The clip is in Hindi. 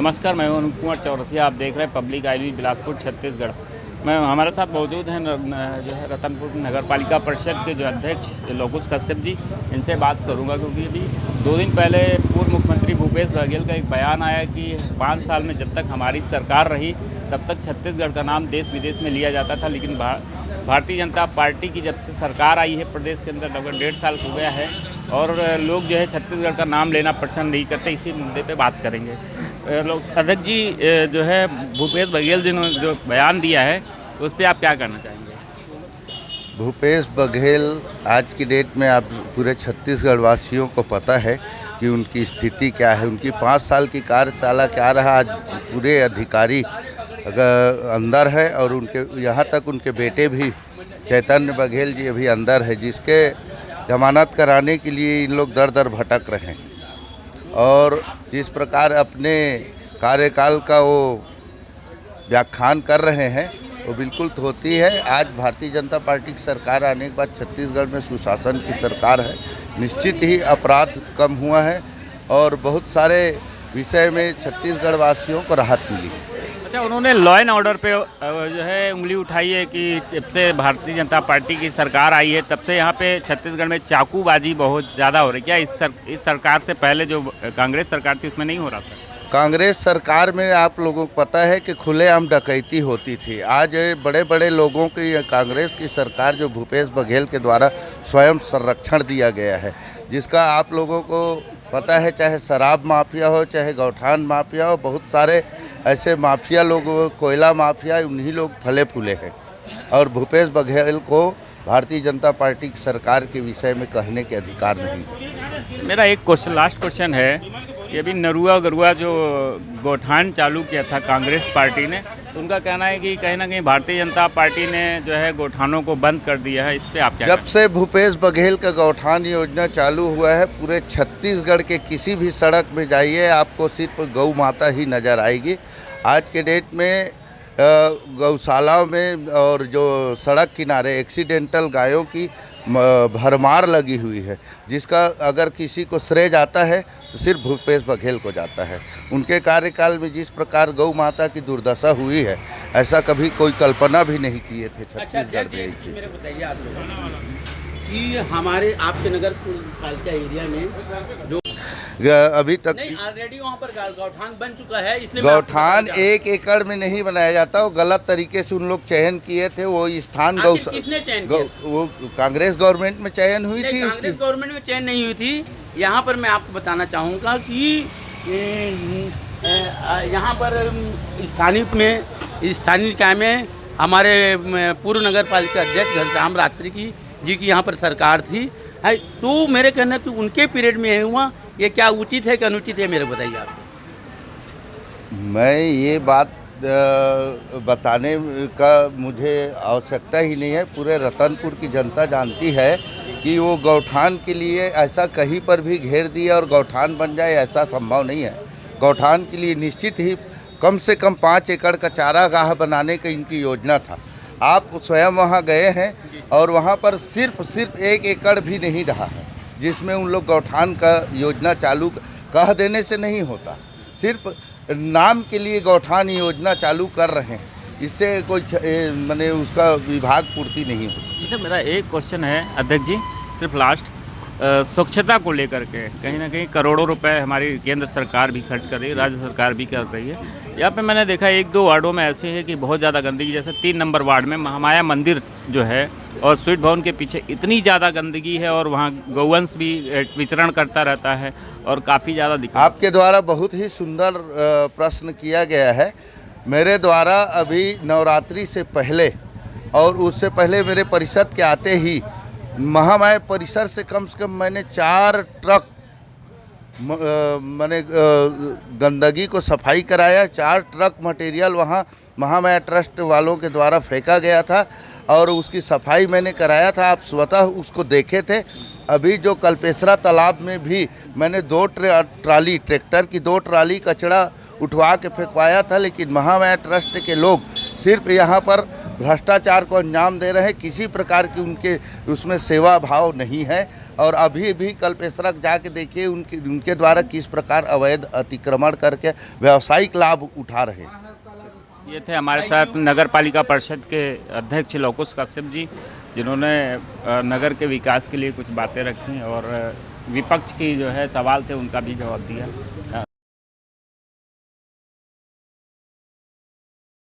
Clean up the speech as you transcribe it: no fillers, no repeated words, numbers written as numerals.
नमस्कार, मैं हूं अनुप कुमार चौरसिया। आप देख रहे हैं पब्लिक आईवी बिलासपुर छत्तीसगढ़। मैं हमारे साथ मौजूद हैं जो है रतनपुर नगर पालिका परिषद के जो अध्यक्ष लोकुश कश्यप जी। इनसे बात करूंगा क्योंकि अभी 2 दिन पहले पूर्व मुख्यमंत्री भूपेश बघेल का एक बयान आया कि 5 साल में जब तक हमारी सरकार रही तब तक छत्तीसगढ़ का नाम देश विदेश में लिया जाता था, लेकिन भारतीय जनता पार्टी की जब से सरकार आई है प्रदेश के अंदर लगभग 1.5 साल हो गया है और लोग जो है छत्तीसगढ़ का नाम लेना पसंद नहीं करते। इसी मुद्दे पे बात करेंगे। अध्यक्ष जी, जो है भूपेश बघेल जी ने जो बयान दिया है उस पर आप क्या कहना चाहेंगे? भूपेश बघेल आज की डेट में आप पूरे छत्तीसगढ़ वासियों को पता है कि उनकी स्थिति क्या है। उनकी 5 साल की कार्यशाला क्या रहा, आज पूरे अधिकारी अंदर है और उनके यहाँ तक उनके बेटे भी चैतन्य बघेल जी अभी अंदर है, जिसके जमानत कराने के लिए इन लोग दर दर भटक रहे हैं। और जिस प्रकार अपने कार्यकाल का वो व्याख्यान कर रहे हैं वो बिल्कुल होती है। आज भारतीय जनता पार्टी की सरकार आने के बाद छत्तीसगढ़ में सुशासन की सरकार है। निश्चित ही अपराध कम हुआ है और बहुत सारे विषय में छत्तीसगढ़ वासियों को राहत मिली। अच्छा, उन्होंने लॉ एंड ऑर्डर पे जो है उंगली उठाई है कि जब से भारतीय जनता पार्टी की सरकार आई है तब से यहाँ पे छत्तीसगढ़ में चाकूबाजी बहुत ज़्यादा हो रही है। क्या इस सरकार से पहले जो कांग्रेस सरकार थी उसमें नहीं हो रहा था? कांग्रेस सरकार में आप लोगों को पता है कि खुलेआम डकैती होती थी। आज बड़े बड़े लोगों की कांग्रेस की सरकार जो भूपेश बघेल के द्वारा स्वयं संरक्षण दिया गया है, जिसका आप लोगों को पता है, चाहे शराब माफिया हो चाहे गौठान माफिया हो, बहुत सारे ऐसे माफिया लोग, कोयला माफिया, उन्हीं लोग फले फूले हैं। और भूपेश बघेल को भारतीय जनता पार्टी की सरकार के विषय में कहने के अधिकार नहीं। मेरा एक लास्ट क्वेश्चन है, ये भी नरुआ गरुआ जो गौठान चालू किया था कांग्रेस पार्टी ने, तो उनका कहना है कि कहीं ना कहीं भारतीय जनता पार्टी ने जो है गौठानों को बंद कर दिया है। इस पर आप क्या जब से भूपेश बघेल का गौठान योजना चालू हुआ है, पूरे छत्तीसगढ़ के किसी भी सड़क में जाइए आपको सिर्फ गौ माता ही नज़र आएगी। आज के डेट में गौशालाओं में और जो सड़क किनारे एक्सीडेंटल गायों की भरमार लगी हुई है, जिसका अगर किसी को श्रेय जाता है तो सिर्फ भूपेश बघेल को जाता है। उनके कार्यकाल में जिस प्रकार गौ माता की दुर्दशा हुई है, ऐसा कभी कोई कल्पना भी नहीं किए थे छत्तीसगढ़ में। मेरे बताइए आप लोग कि हमारे आपके नगर पालिका एरिया में जो अभी तक ऑलरेडी वहाँ पर गौठान बन चुका है, इसलिए गौठान 1 एकड़ में नहीं बनाया जाता, वो गलत तरीके से उन लोग चयन किए थे। वो स्थान किसने चयन किया? वो कांग्रेस गवर्नमेंट में चयन हुई थी। कांग्रेस गवर्नमेंट में चयन नहीं हुई थी। यहाँ पर मैं आपको बताना चाहूँगा कि यहाँ पर स्थानीय निकाय में हमारे पूर्व नगर पालिका अध्यक्ष घनश्याम रात्रि जी की यहाँ पर सरकार थी। तो मेरे कहने तो उनके पीरियड में हुआ, ये क्या उचित है कि अनुचित है, मेरे बताइए आप। मैं ये बात बताने का मुझे आवश्यकता ही नहीं है। पूरे रतनपुर की जनता जानती है कि वो गौठान के लिए ऐसा कहीं पर भी घेर दिया और गौठान बन जाए, ऐसा संभव नहीं है। गौठान के लिए निश्चित ही कम से कम 5 एकड़ का चारागाह बनाने का इनकी योजना था। आप स्वयं वहाँ गए हैं और वहाँ पर सिर्फ 1 एकड़ भी नहीं रहा है, जिसमें उन लोग गौठान का योजना चालू कह देने से नहीं होता। सिर्फ नाम के लिए गौठान योजना चालू कर रहे हैं, इससे कोई माने उसका विभाग पूर्ति नहीं हो सकती। अच्छा, मेरा एक क्वेश्चन है अध्यक्ष जी, सिर्फ लास्ट, स्वच्छता को लेकर के कहीं ना कहीं करोड़ों रुपए हमारी केंद्र सरकार भी खर्च कर रही है, राज्य सरकार भी कर रही है। यहाँ पे मैंने देखा 1-2 वार्डों में ऐसे है कि बहुत ज़्यादा गंदगी, जैसे 3 नंबर वार्ड में महामाया मंदिर जो है और स्वीट भवन के पीछे इतनी ज़्यादा गंदगी है और वहाँ गौवंश भी विचरण करता रहता है और काफ़ी ज़्यादा दिक्कत। आपके द्वारा बहुत ही सुंदर प्रश्न किया गया है। मेरे द्वारा अभी नवरात्रि से पहले और उससे पहले मेरे परिषद के आते ही महामाया परिसर से कम मैंने 4 ट्रक मैंने गंदगी को सफाई कराया। 4 ट्रक मटेरियल वहाँ महामाया ट्रस्ट वालों के द्वारा फेंका गया था और उसकी सफाई मैंने कराया था। आप स्वतः उसको देखे थे। अभी जो कल्पेश्वरा तालाब में भी मैंने 2 ट्राली, ट्रैक्टर की 2 ट्राली कचरा उठवा के फेंकवाया था, लेकिन महामाया ट्रस्ट के लोग सिर्फ यहाँ पर भ्रष्टाचार को अंजाम दे रहे हैं। किसी प्रकार की उनके उसमें सेवा भाव नहीं है। और अभी भी कल्पेश्वरक जाके देखिए उनके द्वारा किस प्रकार अवैध अतिक्रमण करके व्यावसायिक लाभ उठा रहे हैं। ये थे हमारे साथ नगर पालिका परिषद के अध्यक्ष लौकुश कश्यप जी, जिन्होंने नगर के विकास के लिए कुछ बातें रखी और विपक्ष की जो है सवाल थे उनका भी जवाब दिया।